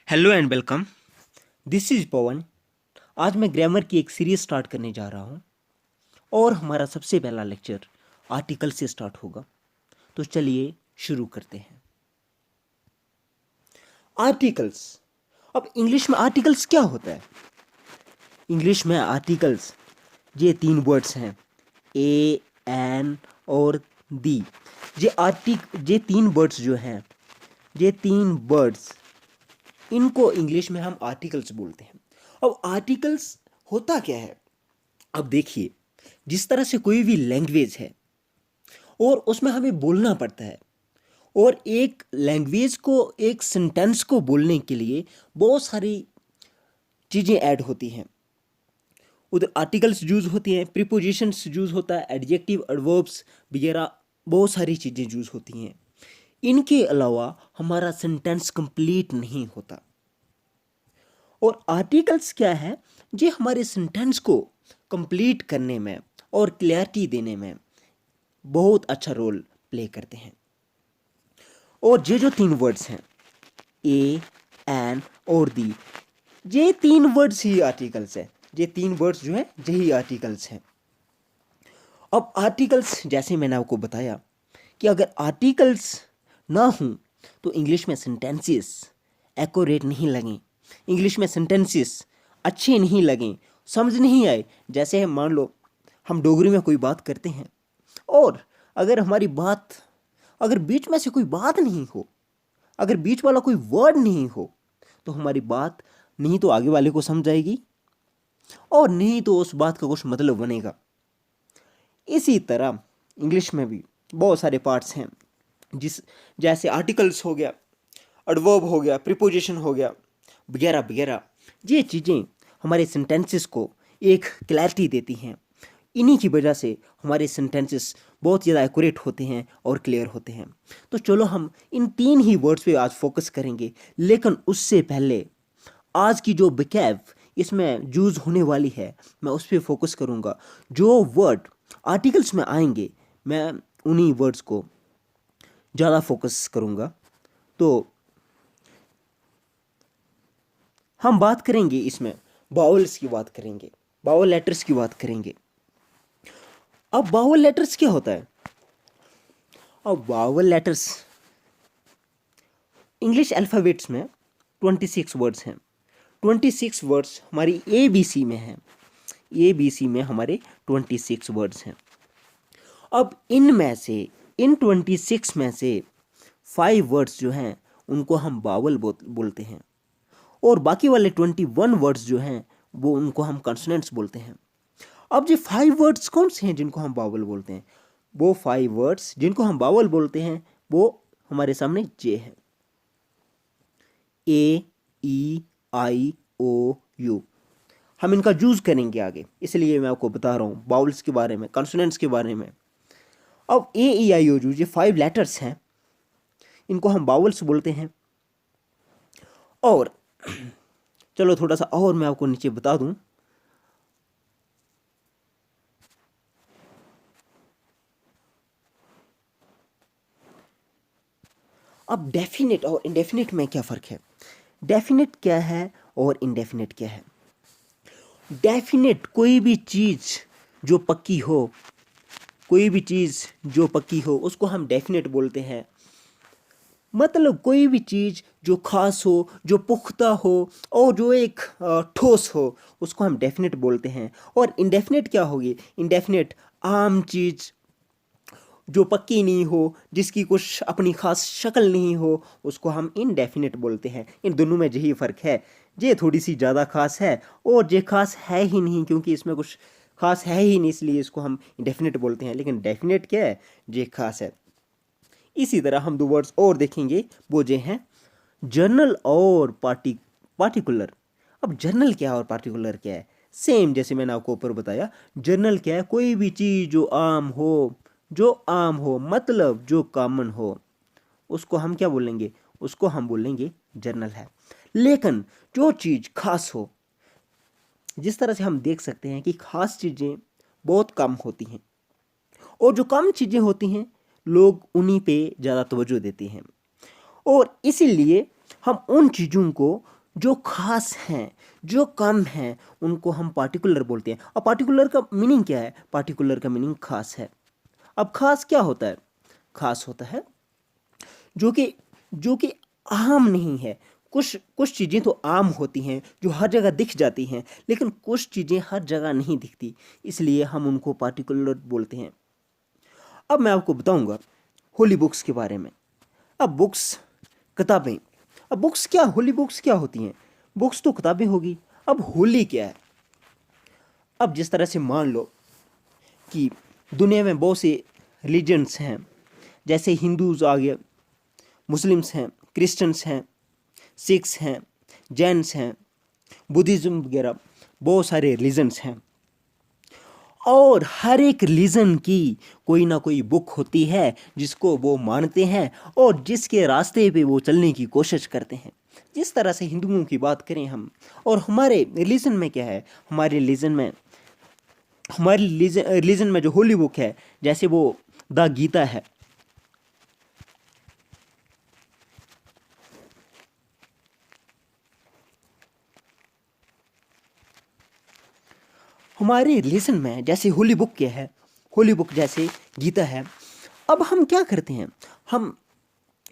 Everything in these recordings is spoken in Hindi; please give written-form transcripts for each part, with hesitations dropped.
Hello and welcome. This is Pawan. आज मैं ग्रामर की एक सीरीज स्टार्ट करने जा रहा हूँ और हमारा सबसे पहला लेक्चर आर्टिकल से स्टार्ट होगा। तो चलिए शुरू करते हैं। आर्टिकल्स। अब इंग्लिश में आर्टिकल्स क्या होता है? इंग्लिश में आर्टिकल्स ये तीन वर्ड्स हैं, ए, एन और दी। ये तीन वर्ड्स जो हैं, ये तीन वर्ड्स, इनको इंग्लिश में हम आर्टिकल्स बोलते हैं। अब आर्टिकल्स होता क्या है? अब देखिए, जिस तरह से कोई भी लैंग्वेज है और उसमें हमें बोलना पड़ता है, और एक लैंग्वेज को, एक सेंटेंस को बोलने के लिए बहुत सारी चीज़ें ऐड होती हैं। उधर आर्टिकल्स यूज होती हैं, प्रीपोजिशंस यूज होता है, एडजेक्टिव, एडवर्ब्स वगैरह बहुत सारी चीज़ें यूज होती हैं। इनके अलावा हमारा सेंटेंस कंप्लीट नहीं होता। और आर्टिकल्स क्या है? ये हमारे सेंटेंस को कंप्लीट करने में और क्लैरिटी देने में बहुत अच्छा रोल प्ले करते हैं। और ये जो तीन वर्ड्स हैं, ए, एन और दी, ये तीन वर्ड्स ही आर्टिकल्स हैं। ये तीन वर्ड्स जो हैं यही आर्टिकल्स हैं। अब आर्टिकल्स, जैसे मैंने आपको बताया कि अगर आर्टिकल्स ना हों तो इंग्लिश में सेंटेंसेस एक्यूरेट नहीं लगें, इंग्लिश में सेंटेंसेस अच्छे नहीं लगें, समझ नहीं आए। जैसे मान लो हम डोगरी में कोई बात करते हैं और अगर हमारी बात, अगर बीच में से कोई बात नहीं हो, अगर बीच वाला कोई वर्ड नहीं हो, तो हमारी बात नहीं तो आगे वाले को समझ आएगी और नहीं तो उस बात का कुछ मतलब बनेगा। इसी तरह इंग्लिश में भी बहुत सारे पार्ट्स हैं, जैसे आर्टिकल्स हो गया, एडवर्ब हो गया, प्रीपोजिशन हो गया वगैरह वगैरह। ये चीज़ें हमारे सेंटेंसेस को एक क्लैरिटी देती हैं। इन्हीं की वजह से हमारे सेंटेंसेस बहुत ज़्यादा एक्यूरेट होते हैं और क्लियर होते हैं। तो चलो हम इन तीन ही वर्ड्स पे आज फोकस करेंगे, लेकिन उससे पहले आज की जो वोकैब इसमें यूज़ होने वाली है, मैं उस पर फोकस करूँगा। जो वर्ड आर्टिकल्स में आएंगे, मैं उन्हीं वर्ड्स को ज़्यादा फोकस करूँगा। तो हम बात करेंगे, इसमें बाउल्स की बात करेंगे, बाउल लेटर्स की बात करेंगे। अब बाउल लेटर्स क्या होता है? अब बाउल लेटर्स इंग्लिश अल्फ़ाबेट्स में 26 वर्ड्स हैं। 26 वर्ड्स हमारी ABC में हैं। ABC में हमारे 26 वर्ड्स हैं। अब इनमें से, इन 26 में से 5 वर्ड्स जो हैं उनको हम बावल बोलते हैं, और बाकी वाले 21 वर्ड्स जो हैं वो उनको हम कॉन्सोनेंट्स बोलते हैं। अब ये 5 वर्ड्स कौन से हैं जिनको हम बावल बोलते हैं? वो 5 वर्ड्स जिनको हम बावल बोलते हैं वो हमारे सामने जे है, A, E, I, O, U। हम इनका यूज करेंगे आगे, इसलिए मैं आपको बता रहा हूँ बाउल्स के बारे में, कॉन्सोनेंट्स के बारे में। अब A, E, I, O, U ये 5 लेटर्स हैं, इनको हम बाउल्स बोलते हैं। और चलो थोड़ा सा और मैं आपको नीचे बता दूं। अब डेफिनेट और इंडेफिनेट में क्या फ़र्क है? डेफिनेट क्या है और इंडेफिनेट क्या है? डेफिनेट कोई भी चीज़ जो पक्की हो, कोई भी चीज़ जो पक्की हो उसको हम डेफिनेट बोलते हैं। मतलब कोई भी चीज़ जो खास हो, जो पुख्ता हो और जो एक ठोस हो, उसको हम डेफिनेट बोलते हैं। और इंडेफिनेट क्या होगी? इंडेफिनेट आम चीज़ जो पक्की नहीं हो, जिसकी कुछ अपनी खास शक्ल नहीं हो, उसको हम इनडेफिनेट बोलते हैं। इन दोनों में यही फ़र्क है। ये थोड़ी सी ज़्यादा खास है और ये खास है ही नहीं, क्योंकि इसमें कुछ खास है ही नहीं, इसलिए इसको हम इंडेफिनेट बोलते हैं। लेकिन डेफिनेट क्या है? ये खास है। इसी तरह हम दो वर्ड्स और देखेंगे, वो जो हैं जर्नल और पार्टिकुलर। अब जर्नल क्या है और पार्टिकुलर क्या है? सेम जैसे मैंने आपको ऊपर बताया। जर्नल क्या है? कोई भी चीज़ जो आम हो, जो आम हो मतलब जो कॉमन हो, उसको हम क्या बोलेंगे? उसको हम बोलेंगे जर्नल है। लेकिन जो चीज़ खास हो, जिस तरह से हम देख सकते हैं कि खास चीज़ें बहुत कम होती हैं और जो कम चीज़ें होती हैं लोग उन्हीं पे ज़्यादा तवज्जो देते हैं, और इसीलिए हम उन चीज़ों को जो खास हैं, जो कम हैं, उनको हम पार्टिकुलर बोलते हैं। अब पार्टिकुलर का मीनिंग क्या है? पार्टिकुलर का मीनिंग खास है। अब खास क्या होता है? खास होता है जो कि आम नहीं है। कुछ कुछ चीज़ें तो आम होती हैं जो हर जगह दिख जाती हैं, लेकिन कुछ चीज़ें हर जगह नहीं दिखती, इसलिए हम उनको पार्टिकुलर बोलते हैं। अब मैं आपको बताऊंगा होली बुक्स के बारे में। अब बुक्स, किताबें। अब बुक्स क्या, होली बुक्स क्या होती हैं? बुक्स तो किताबें होगी। अब होली क्या है? अब जिस तरह से मान लो कि दुनिया में बहुत से रिलीजन्स हैं, जैसे हिंदूज आ गए, मुस्लिम्स हैं, क्रिश्चियंस हैं, सिख्स हैं, जैन्स हैं, बुद्धिज़्म वगैरह, बहुत सारे रिलीजन्स हैं। और हर एक रिलीजन की कोई ना कोई बुक होती है जिसको वो मानते हैं और जिसके रास्ते पे वो चलने की कोशिश करते हैं। जिस तरह से हिंदुओं की बात करें हम, और हमारे रिलीजन में क्या है, हमारे रिलीजन में जो होली बुक है, जैसे वो द गीता है। हमारे रिलीजन में जैसे होली बुक क्या है, होली बुक जैसे गीता है। अब हम क्या करते हैं, हम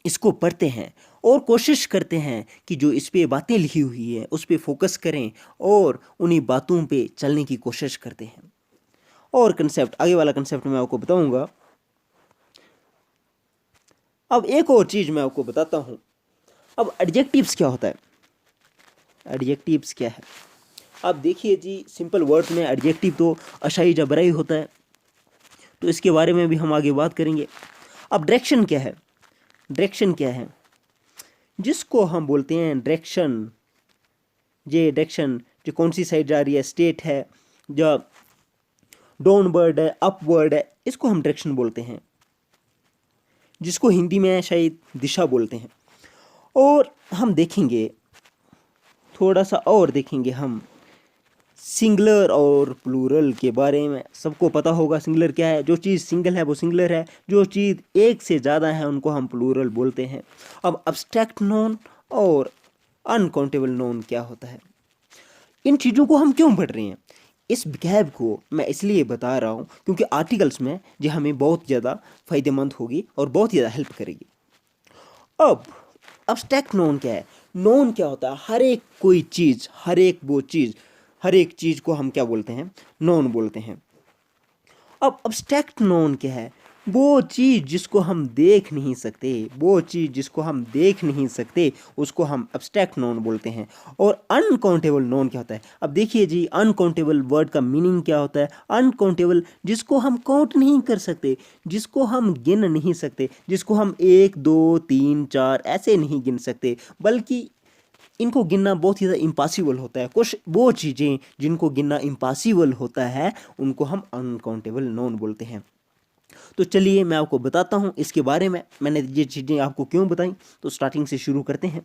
इसको पढ़ते हैं और कोशिश करते हैं कि जो इस पे बातें लिखी हुई है उस पे फोकस करें और उन्हीं बातों पे चलने की कोशिश करते हैं। और कंसेप्ट, आगे वाला कंसेप्ट मैं आपको बताऊंगा। अब एक और चीज़ मैं आपको बताता हूँ। अब एडजेक्टिव्स क्या होता है? एडजेक्टिव्स क्या है? अब देखिए जी, सिंपल वर्ड्स में एडजेक्टिव तो अशाई जबराई होता है, तो इसके बारे में भी हम आगे बात करेंगे। अब डायरेक्शन क्या है? डायरेक्शन क्या है? जिसको हम बोलते हैं डायरेक्शन, ये डायरेक्शन जो कौन सी साइड जा रही है, स्टेट है, जो डाउनवर्ड है, अपवर्ड है, इसको हम डायरेक्शन बोलते हैं, जिसको हिंदी में शायद दिशा बोलते हैं। और हम देखेंगे, थोड़ा सा और देखेंगे हम सिंगुलर और प्लूरल के बारे में। सबको पता होगा सिंगुलर क्या है, जो चीज़ सिंगल है वो सिंगुलर है, जो चीज़ एक से ज़्यादा है उनको हम प्लूरल बोलते हैं। अब अब्स्ट्रैक्ट नोन और अनकाउंटेबल नोन क्या होता है? इन चीज़ों को हम क्यों पढ़ रहे हैं? इस गैप को मैं इसलिए बता रहा हूँ क्योंकि आर्टिकल्स में ये हमें बहुत ज़्यादा फ़ायदेमंद होगी और बहुत ज़्यादा हेल्प करेगी। अब अब्स्ट्रैक्ट नोन क्या है? नोन क्या होता है? हर एक कोई चीज़, हर एक चीज़ को हम क्या बोलते हैं? नोन बोलते हैं। अब अब्स्ट्रैक्ट नोन क्या है? वो चीज़ जिसको हम देख नहीं सकते, वो चीज़ जिसको हम देख नहीं सकते, उसको हम अब्स्ट्रैक्ट नोन बोलते हैं। और अनकाउंटेबल नोन क्या होता है? अब देखिए जी, अनकाउंटेबल वर्ड का मीनिंग क्या होता है? अनकाउंटेबल, जिसको हम काउंट नहीं कर सकते, जिसको हम गिन नहीं सकते, जिसको हम 1 2 3 4 ऐसे नहीं गिन सकते, बल्कि इनको गिनना बहुत ही ज़्यादा इम्पॉसिबल होता है। कुछ वो चीज़ें जिनको गिनना इम्पॉसिबल होता है उनको हम अनकाउंटेबल नोन बोलते हैं। तो चलिए मैं आपको बताता हूँ इसके बारे में, मैंने ये चीज़ें आपको क्यों बताई। तो स्टार्टिंग से शुरू करते हैं।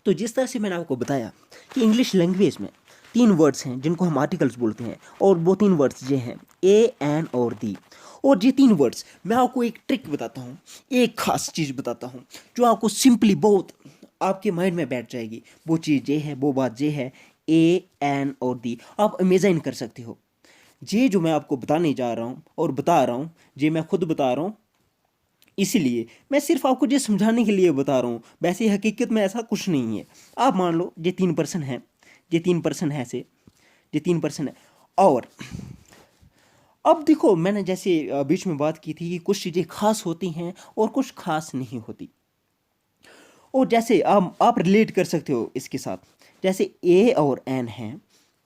तो जिस तरह से मैंने आपको बताया कि इंग्लिश लैंग्वेज में 3 वर्ड्स हैं जिनको हम आर्टिकल्स बोलते हैं, और वो 3 वर्ड्स ये हैं ए, एन और दी। और ये 3 वर्ड्स, मैं आपको एक ट्रिक बताता हूँ, एक खास चीज़ बताता हूँ जो आपको सिंपली बहुत आपके माइंड में बैठ जाएगी। वो चीज़ ये है, वो बात ये है, ए, एन और दी। आप इमेजिन कर सकते हो ये जो मैं आपको बताने जा रहा हूँ और बता रहा हूँ, ये मैं खुद बता रहा हूँ, इसीलिए मैं सिर्फ आपको ये समझाने के लिए बता रहा हूँ। वैसे हकीकत में ऐसा कुछ नहीं है। आप मान लो ये 3% है, ये 3% है से, ये 3% है। और अब देखो, मैंने जैसे बीच में बात की थी कि कुछ चीज़ें खास होती हैं और कुछ खास नहीं होती। और जैसे आप रिलेट कर सकते हो इसके साथ, जैसे ए और एन है,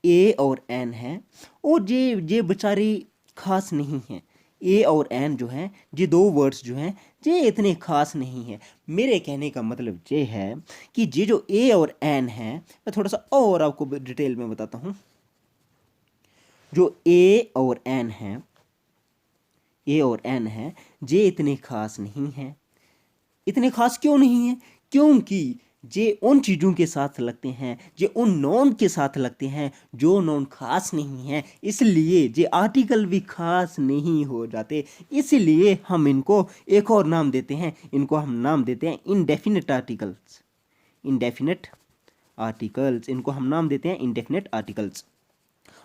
ए और एन है, और ये बेचारी खास नहीं है, ए और एन जो हैं ये दो वर्ड्स जो हैं ये इतने खास नहीं है। मेरे कहने का मतलब ये है कि ये जो ए और एन है, मैं थोड़ा सा और आपको डिटेल में बताता हूँ। जो ए और एन है, ए और एन है, ये इतने खास नहीं है। इतने खास क्यों नहीं है? क्योंकि जे उन चीज़ों के साथ लगते हैं, जे उन नॉन के साथ लगते हैं जो नॉन खास नहीं है, इसलिए जे आर्टिकल भी खास नहीं हो जाते। इसलिए हम इनको एक और नाम देते हैं, इनको हम नाम देते हैं इनडेफिनेट आर्टिकल्स। इनडेफिनेट आर्टिकल्स, इनको हम नाम देते हैं इनडेफिनेट आर्टिकल्स।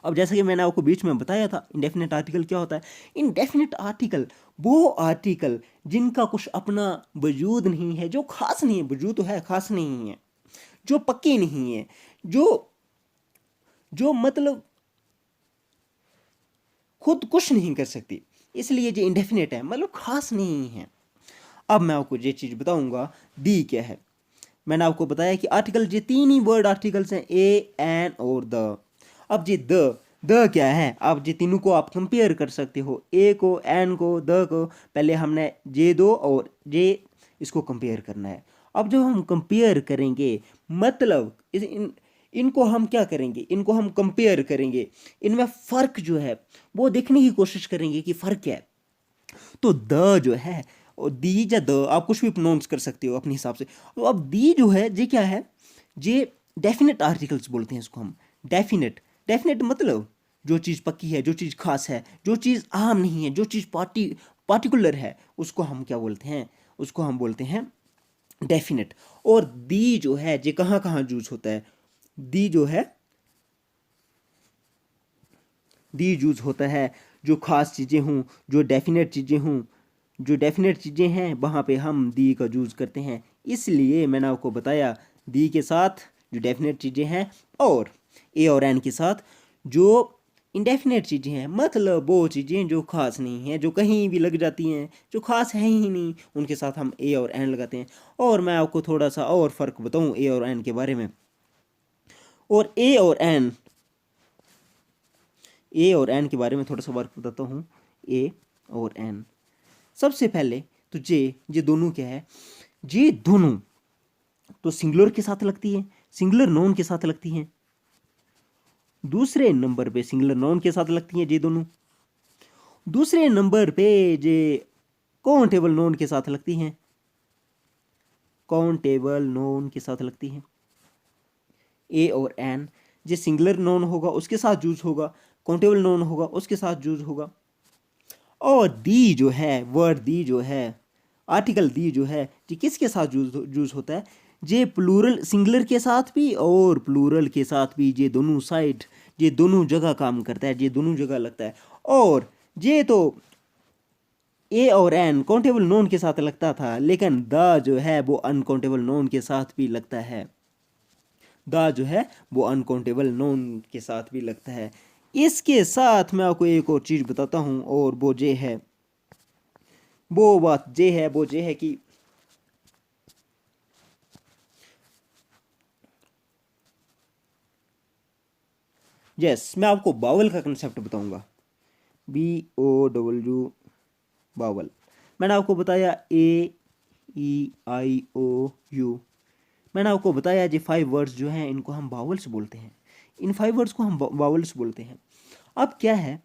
अब जैसा कि मैंने आपको बीच में बताया था इंडेफिनेट आर्टिकल क्या होता है। इंडेफिनेट आर्टिकल वो आर्टिकल जिनका कुछ अपना वजूद नहीं है, जो खास नहीं है, वजूद तो है खास नहीं है, जो पक्के नहीं है, जो जो मतलब खुद कुछ नहीं कर सकती, इसलिए जो इंडेफिनेट है मतलब खास नहीं है। अब मैं आपको ये चीज़ बताऊंगा दी क्या है। मैंने आपको बताया कि आर्टिकल ये तीन ही वर्ड आर्टिकल्स हैं, ए एन और द। अब ये द क्या है? अब ये तीनों को आप कंपेयर कर सकते हो, ए को, एन को, द को। पहले हमने ये दो और ये इसको कंपेयर करना है। अब जब हम कंपेयर करेंगे मतलब इनको हम क्या करेंगे, इनको हम कंपेयर करेंगे, इनमें फ़र्क जो है वो देखने की कोशिश करेंगे कि फ़र्क क्या है। तो द जो है और दी या द आप कुछ भी प्रोनाउंस कर सकते हो अपने हिसाब से। तो अब दी जो है ये क्या है? ये डेफिनेट आर्टिकल्स बोलते हैं इसको हम। डेफिनेट, डेफिनेट मतलब जो चीज़ पक्की है, जो चीज़ खास है, जो चीज़ आम नहीं है, जो चीज़ पार्टिकुलर है, उसको हम क्या बोलते हैं? उसको हम बोलते हैं डेफिनेट। और दी जो है ये कहाँ कहाँ यूज होता है? दी जो है, दी यूज होता है जो खास चीज़ें हों, जो डेफिनेट चीज़ें हों, जो डेफिनेट चीज़ें हैं वहाँ पे हम दी का यूज़ करते हैं। इसलिए मैंने आपको बताया दी के साथ जो डेफिनेट चीज़ें हैं और ए और एन के साथ जो इंडेफिनेट चीज़ें हैं, मतलब वो चीज़ें जो खास नहीं हैं, जो कहीं भी लग जाती हैं, जो खास हैं ही नहीं, उनके साथ हम ए और एन लगाते हैं। और मैं आपको थोड़ा सा और फ़र्क बताऊँ ए और एन के बारे में। और ए और एन के बारे में थोड़ा सा वर्क बताता हूँ। ए और एन, सबसे पहले तो ये दोनों क्या है? ये दोनों तो सिंगुलर के साथ लगती है, सिंगुलर नोन के साथ लगती हैं। दूसरे नंबर पे सिंगुलर नोन के साथ लगती हैं ये दोनों। दूसरे नंबर पे ये काउंटेबल नोन के साथ लगती हैं, काउंटेबल नोन के साथ लगती हैं। ए और एन जो सिंगुलर नोन होगा उसके साथ यूज होगा, काउंटेबल नोन होगा उसके साथ यूज होगा। और दी जो है, वर्ड दी जो है, आर्टिकल दी जो है, ये किसके साथ यूज होता है? ये प्लूरल सिंगुलर के साथ भी और प्लूरल के साथ भी, ये दोनों साइड, ये दोनों जगह काम करता है, ये दोनों जगह लगता है। और ये तो ए और एन काउंटेबल नोन के साथ लगता था, लेकिन द जो है वो अनकाउंटेबल नोन के साथ भी लगता है। द जो है वो अनकाउंटेबल नोन के साथ भी लगता है। इसके साथ मैं आपको एक और चीज़ बताता हूँ और वो ये है, वो बात ये है कि यस, मैं आपको बावल का कंसेप्ट बताऊंगा। BOW बावल। मैंने आपको बताया AEIOU। मैंने आपको बताया ये 5 वर्ड्स जो हैं इनको हम बावल्स बोलते हैं, इन 5 वर्ड्स को हम बावल्स बोलते हैं। अब क्या है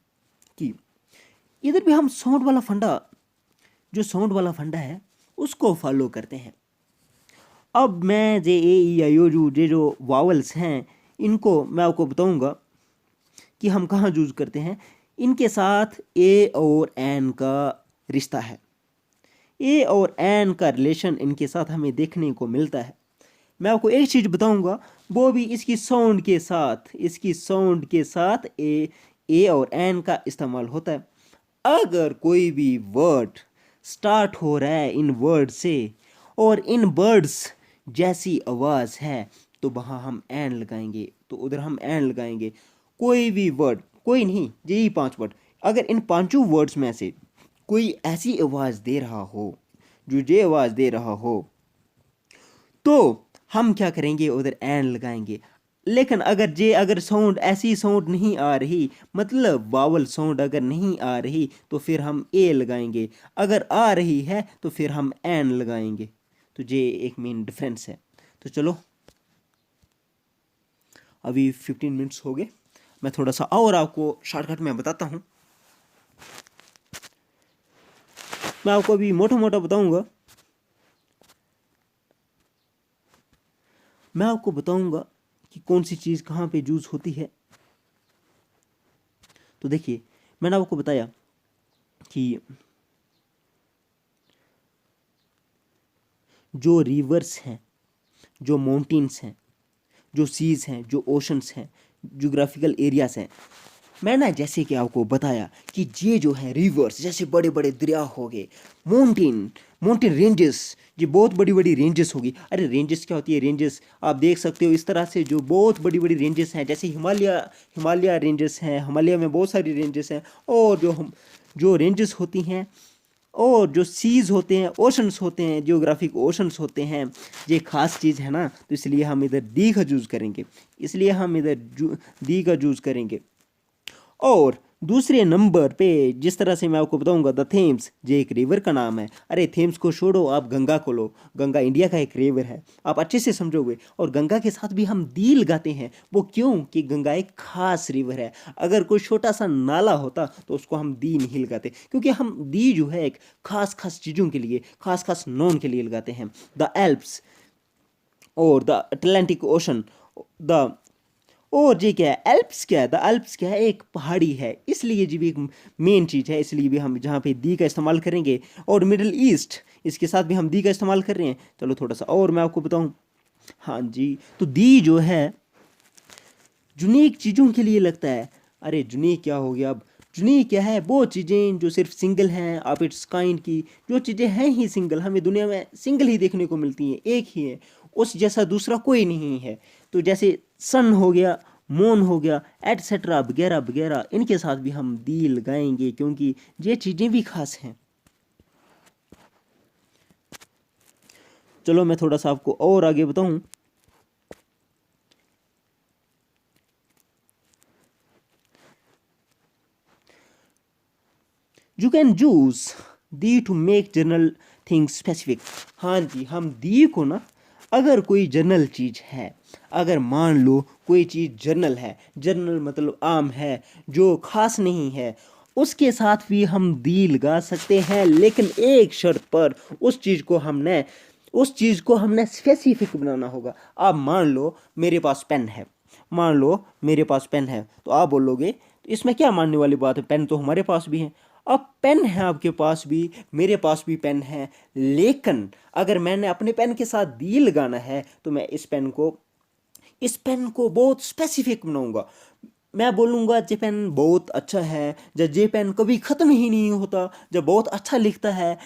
कि इधर भी हम साउंड वाला फंडा, जो साउंड वाला फंडा है उसको फॉलो करते हैं। अब मैं जे AEIOU ये जो वावल्स हैं इनको मैं आपको बताऊंगा कि हम कहाँ यूज़ करते हैं। इनके साथ ए और एन का रिश्ता है, ए और एन का रिलेशन इनके साथ हमें देखने को मिलता है। मैं आपको एक चीज़ बताऊंगा, वो भी इसकी साउंड के साथ, इसकी साउंड के साथ ए और एन का इस्तेमाल होता है। अगर कोई भी वर्ड स्टार्ट हो रहा है इन वर्ड से और इन वर्ड्स जैसी आवाज़ है तो वहाँ हम एन लगाएंगे, तो उधर हम एन लगाएंगे। कोई भी वर्ड, कोई नहीं, यही 5 वर्ड, अगर इन पांचों वर्ड्स में से कोई ऐसी आवाज़ दे रहा हो, जो ये आवाज़ दे रहा हो, तो हम क्या करेंगे? उधर एन लगाएंगे। लेकिन अगर साउंड ऐसी साउंड नहीं आ रही, मतलब वावल साउंड अगर नहीं आ रही तो फिर हम ए लगाएंगे, अगर आ रही है तो फिर हम एन लगाएंगे। तो ये एक मेन डिफरेंस है। तो चलो अभी 15 मिनट्स हो गए, मैं थोड़ा सा और आपको शॉर्टकट में बताता हूँ। मैं आपको अभी मोटा मोटा बताऊंगा, मैं आपको बताऊंगा कि कौन सी चीज़ कहाँ पे यूज होती है। तो देखिए, मैंने आपको बताया कि जो रिवर्स हैं, जो माउंटेन्स हैं, जो सीज हैं, जो ओशंस हैं, जोग्राफिकल एरियाज हैं, मैं ना जैसे कि आपको बताया कि ये जो है रिवर्स, जैसे बड़े बड़े दरिया हो गए, माउंटेन रेंजेस, ये बहुत बड़ी बड़ी रेंजेस होगी। अरे रेंजेस क्या होती है? रेंजेस आप देख सकते हो इस तरह से, जो बहुत बड़ी बड़ी रेंजेस हैं, जैसे हिमालय रेंजेस हैं, हिमालय में बहुत सारी रेंजेस हैं। और जो रेंजेस होती हैं, और जो सीज होते हैं, ओशंस होते हैं, जियोग्राफिक ओशंस होते हैं, ये खास चीज़ है ना। तो इसलिए हम इधर दी का यूज़ करेंगे, इसलिए हम इधर दी का यूज़ करेंगे। और दूसरे नंबर पे जिस तरह से मैं आपको बताऊंगा, द थेम्स, ये एक रिवर का नाम है। अरे थेम्स को छोड़ो, आप गंगा को लो, गंगा इंडिया का एक रिवर है, आप अच्छे से समझोगे। और गंगा के साथ भी हम दी लगाते हैं, वो क्यों? कि गंगा एक खास रिवर है। अगर कोई छोटा सा नाला होता तो उसको हम दी नहीं लगाते, क्योंकि हम दी जो है एक खास खास चीज़ों के लिए, खास खास नॉन के लिए लगाते हैं। द एल्प्स और द अटलांटिक ओशन, द और ये क्या है? एल्प्स क्या है? द एल्प्स क्या है? एक पहाड़ी है, इसलिए जी भी एक मेन चीज़ है, इसलिए भी हम जहाँ पे दी का इस्तेमाल करेंगे। और मिडल ईस्ट, इसके साथ भी हम दी का इस्तेमाल कर रहे हैं। चलो थोड़ा सा और मैं आपको बताऊँ। हाँ जी, तो दी जो है यूनिक चीज़ों के लिए लगता है। अरे यूनिक क्या हो गया? अब यूनिक क्या है? वो चीज़ें जो सिर्फ सिंगल हैं ऑफ इट्स काइंड की, जो चीज़ें हैं ही सिंगल, हमें दुनिया में सिंगल ही देखने को मिलती हैं, एक ही है, उस जैसा दूसरा कोई नहीं है। तो जैसे सन हो गया, मून हो गया, एटसेट्रा वगैरह वगैरह, इनके साथ भी हम दी लगाएंगे, क्योंकि ये चीज़ें भी खास हैं। चलो मैं थोड़ा सा आपको और आगे बताऊं। You can use the to make general things specific. हाँ जी, हम दी को ना, अगर कोई जनरल चीज़ है, अगर मान लो कोई चीज़ जनरल है, जनरल मतलब आम है, जो खास नहीं है, उसके साथ भी हम दी लगा सकते हैं, लेकिन एक शर्त पर। उस चीज़ को हमने स्पेसिफिक बनाना होगा। आप मान लो मेरे पास पेन है, मान लो मेरे पास पेन है, तो आप बोलोगे तो इसमें क्या मानने वाली बात है, पेन तो हमारे पास भी है। अब पेन है आपके पास भी, मेरे पास भी पेन है, लेकिन अगर मैंने अपने पेन के साथ दी लगाना है तो मैं इस पेन को बहुत स्पेसिफिक बनाऊंगा। मैं बोलूँगा जे पेन बहुत अच्छा है, जब जे पेन कभी ख़त्म ही नहीं होता, जब बहुत अच्छा लिखता है।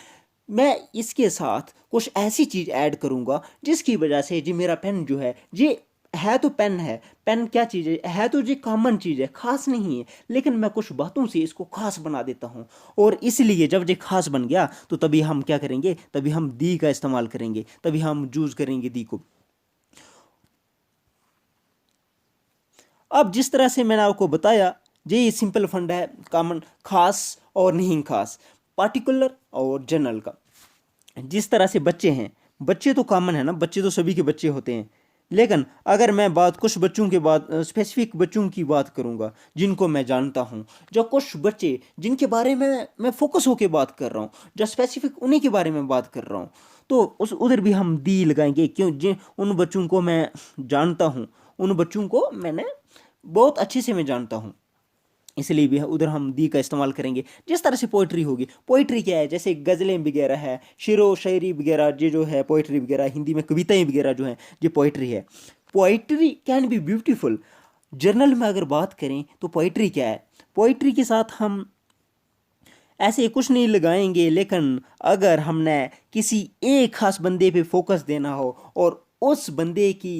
मैं इसके साथ कुछ ऐसी चीज़ ऐड करूँगा जिसकी वजह से जी मेरा पेन जो है तो पेन है। पेन क्या चीज़ है तो जी कॉमन चीज़ है, खास नहीं है, लेकिन मैं कुछ बातों से इसको खास बना देता हूँ। और इसलिए जब ये खास बन गया तो तभी हम क्या करेंगे, तभी हम दी का इस्तेमाल करेंगे, तभी हम यूज़ करेंगे दी को। अब जिस तरह से मैंने आपको बताया, ये सिंपल फंड है कॉमन, खास और नहीं खास, पार्टिकुलर और जनरल का। जिस तरह से बच्चे हैं, बच्चे तो कॉमन है ना, बच्चे तो सभी के बच्चे होते हैं। लेकिन अगर मैं बात कुछ बच्चों के बाद स्पेसिफिक बच्चों की बात करूंगा जिनको मैं जानता हूं, जो कुछ बच्चे जिनके बारे में मैं फोकस होके बात कर रहा हूं, जो स्पेसिफिक उन्हीं के बारे में बात कर रहा हूं, तो उस उधर भी हम दी लगाएंगे। क्यों? जिन उन बच्चों को मैं जानता हूं, उन बच्चों को मैंने बहुत अच्छे से मैं जानता हूं, इसलिए भी उधर हम दी का इस्तेमाल करेंगे। जिस तरह से पोइट्री होगी, पोइट्री क्या है? जैसे गज़लें वगैरह है, शेरो शायरी वगैरह, ये जो है पोइट्री वगैरह, हिंदी में कविताएं वगैरह जो हैं, ये पोइट्री है। Poetry can be beautiful. Journal में अगर बात करें तो पोइट्री क्या है? पोइट्री के साथ हम ऐसे कुछ नहीं लगाएंगे, लेकिन अगर हमने किसी एक खास बंदे पे फोकस देना हो और उस बंदे की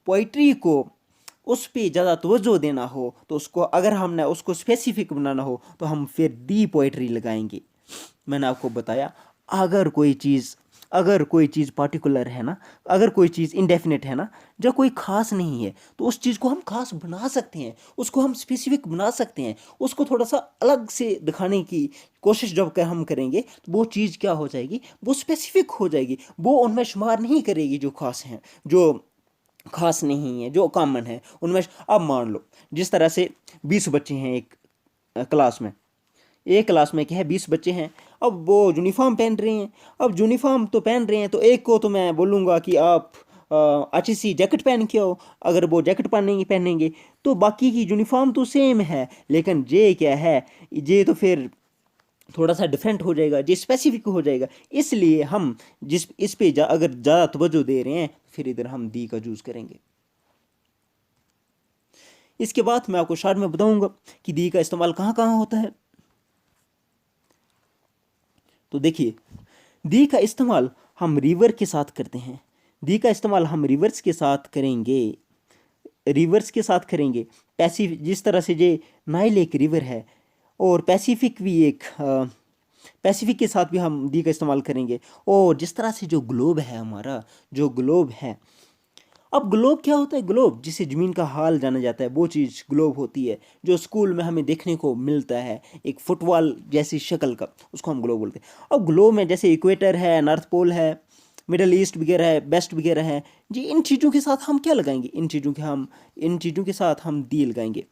पोइट्री को, उस पे ज़्यादा तवज्जो देना हो, तो उसको अगर हमने उसको स्पेसिफिक बनाना हो तो हम फिर दी पोइट्री लगाएंगे। मैंने आपको बताया, अगर कोई चीज़ अगर कोई चीज़ पार्टिकुलर है ना, अगर कोई चीज़ इंडेफिनिट है ना, जब कोई खास नहीं है तो उस चीज़ को हम खास बना सकते हैं, उसको हम स्पेसिफिक बना सकते हैं, उसको थोड़ा सा अलग से दिखाने की कोशिश जब कर हम करेंगे तो वो चीज़ क्या हो जाएगी, वो स्पेसिफिक हो जाएगी, वो उनमें शुमार नहीं करेगी जो खास हैं, जो खास नहीं है, जो कॉमन है उनमें। अब मान लो जिस तरह से 20 बच्चे हैं एक क्लास में, एक क्लास में क्या है 20 बच्चे हैं, अब वो यूनिफॉर्म पहन रहे हैं। अब यूनिफॉर्म तो पहन रहे हैं तो एक को तो मैं बोलूँगा कि आप अच्छी सी जैकेट पहन के आओ, अगर वो जैकेट पहनेंगे पहनेंगे तो बाकी की यूनिफॉर्म तो सेम है, लेकिन ये क्या है, ये तो फिर थोड़ा सा डिफरेंट हो जाएगा, ये स्पेसिफिक हो जाएगा। इसलिए हम जिस इस पे अगर ज़्यादा तवज्जो दे रहे हैं फिर इधर हम दी का यूज़ करेंगे। इसके बाद मैं आपको शॉर्ट में बताऊंगा कि दी का इस्तेमाल कहाँ कहाँ होता है। तो देखिए, दी का इस्तेमाल हम रिवर के साथ करते हैं, दी का इस्तेमाल हम रिवर्स के साथ करेंगे, रिवर्स के साथ करेंगे। पैसिफिक, जिस तरह से ये नाइल एक रिवर है और पैसिफिक भी एक पैसिफिक के साथ भी हम दी का इस्तेमाल करेंगे। और जिस तरह से जो ग्लोब है हमारा, जो ग्लोब है, अब ग्लोब क्या होता है, ग्लोब जिसे ज़मीन का हाल जाना जाता है वो चीज़ ग्लोब होती है, जो स्कूल में हमें देखने को मिलता है एक फुटबॉल जैसी शक्ल का, उसको हम ग्लोब बोलते हैं। अब ग्लोब में जैसे इक्वेटर है, नॉर्थ पोल है, मिडल ईस्ट वगैरह है, वेस्ट वगैरह है जी, इन चीज़ों के साथ हम क्या लगाएंगे, इन चीज़ों के साथ हम दी लगाएंगे।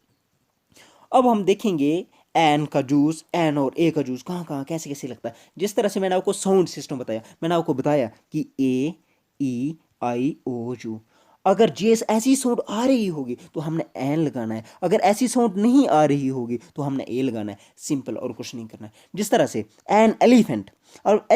अब हम देखेंगे एन का जूस, एन और ए का जूस कहाँ कहाँ कैसे कैसे लगता है। जिस तरह से मैंने आपको साउंड सिस्टम बताया, मैंने आपको बताया कि ए, ई, आई, ओ, यू, अगर जेस ऐसी साउंड आ रही होगी तो हमने एन लगाना है, अगर ऐसी साउंड नहीं आ रही होगी तो हमने ए लगाना है, सिंपल, और कुछ नहीं करना है। जिस तरह से एन एलिफेंट, और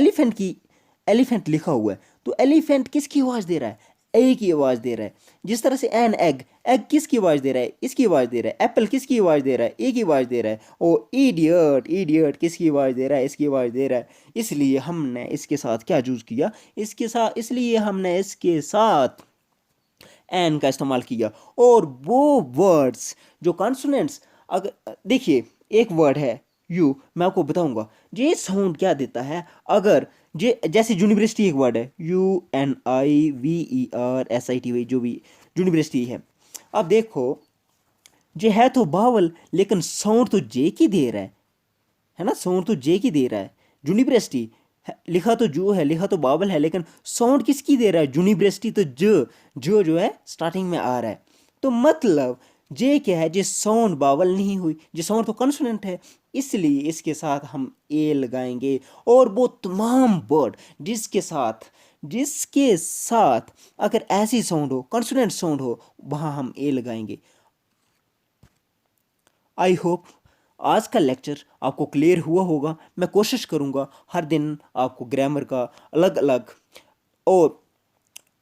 एलिफेंट लिखा हुआ है तो एलिफेंट किसकी आवाज़ दे रहा है, ए की आवाज़ दे रहा है। जिस तरह से एन एग, एग किसकी आवाज़ दे रहा है, इसकी आवाज़ दे रहा है। एप्पल किसकी आवाज़ दे रहा है, ए की आवाज़ दे रहा है। और इडियट, इडियट किसकी आवाज़ दे रहा है, इसकी आवाज़ दे रहा है। इसलिए हमने इसके साथ क्या चूज़ किया, इसके साथ, इसलिए हमने इसके साथ एन का इस्तेमाल किया। और वो वर्ड्स जो कॉन्सोनेंट्स, अगर देखिए एक वर्ड है यू, मैं आपको बताऊंगा ये साउंड क्या देता है। अगर ये जैसे यूनिवर्सिटी एक वर्ड है, UNIVERSITY, जो भी यूनिवर्सिटी है, अब देखो ये है तो बावल लेकिन साउंड तो जे की दे रहा है ना, साउंड तो जे की दे रहा है। यूनिवर्सिटी लिखा तो जो है, लिखा तो बाबल है, लेकिन साउंड किसकी दे रहा है, यूनिवर्सिटी तो जो है स्टार्टिंग में आ रहा है। तो मतलब जे क्या है, जे साउंड बावल नहीं हुई, जे साउंड तो कॉन्सोनेंट है, इसलिए इसके साथ हम ए लगाएंगे। और वो तमाम वर्ड जिसके साथ अगर ऐसी साउंड हो, कॉन्सोनेंट साउंड हो, वहाँ हम ए लगाएंगे। आई होप आज का लेक्चर आपको क्लियर हुआ होगा। मैं कोशिश करूँगा हर दिन आपको ग्रामर का अलग अलग और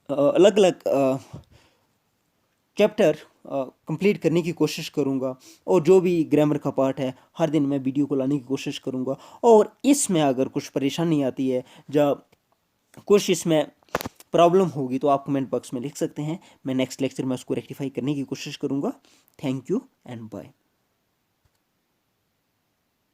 अलग अलग चैप्टर कंप्लीट करने की कोशिश करूँगा। और जो भी ग्रामर का पार्ट है हर दिन मैं वीडियो को लाने की कोशिश करूँगा। और इसमें अगर कुछ परेशानी आती है या कुछ इसमें प्रॉब्लम होगी तो आप कमेंट बॉक्स में लिख सकते हैं, मैं नेक्स्ट लेक्चर में उसको रेक्टिफाई करने की कोशिश करूँगा। Thank you and bye.